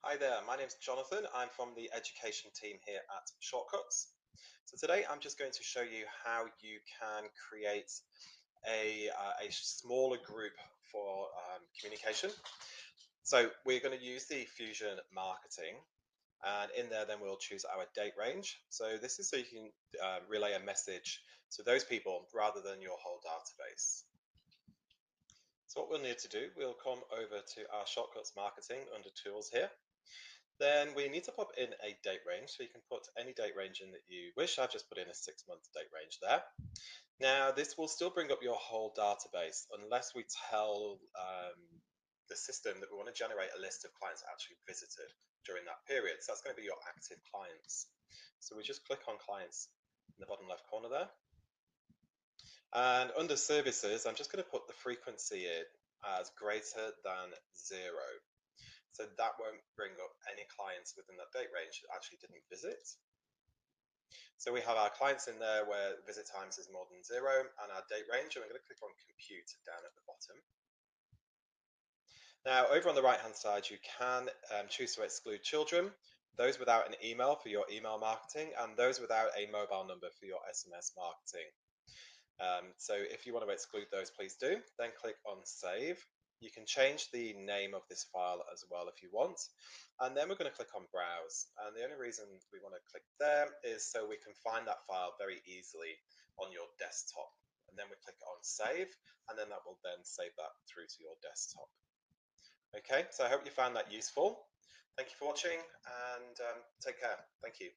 Hi there, my name's Jonathan. I'm from the education team here at Shortcuts. So today I'm just going to show you how you can create a smaller group for communication. So we're going to use the Fusion marketing, and in there then we'll choose our date range. So this is so you can relay a message to those people rather than your whole database. So what we'll need to do, we'll come over to our Shortcuts marketing under tools here. Then we need to pop in a date range. So you can put any date range in that you wish. I've just put in a 6-month date range there. Now, this will still bring up your whole database unless we tell the system that we want to generate a list of clients actually visited during that period. So that's going to be your active clients. So we just click on clients in the bottom left corner there. And under services, I'm just going to put the frequency in as greater than 0. So that won't bring up any clients within that date range that actually didn't visit. So we have our clients in there where visit times is more than 0 and our date range, and we're going to click on compute down at the bottom. Now over on the right hand side, you can choose to exclude children, those without an email for your email marketing, and those without a mobile number for your SMS marketing. So if you want to exclude those, please do. Then click on save. You can change the name of this file as well if you want. And then we're going to click on browse. And the only reason we want to click there is so we can find that file very easily on your desktop. And then we click on save, and then that will then save that through to your desktop. Okay, so I hope you found that useful. Thank you for watching, and take care. Thank you.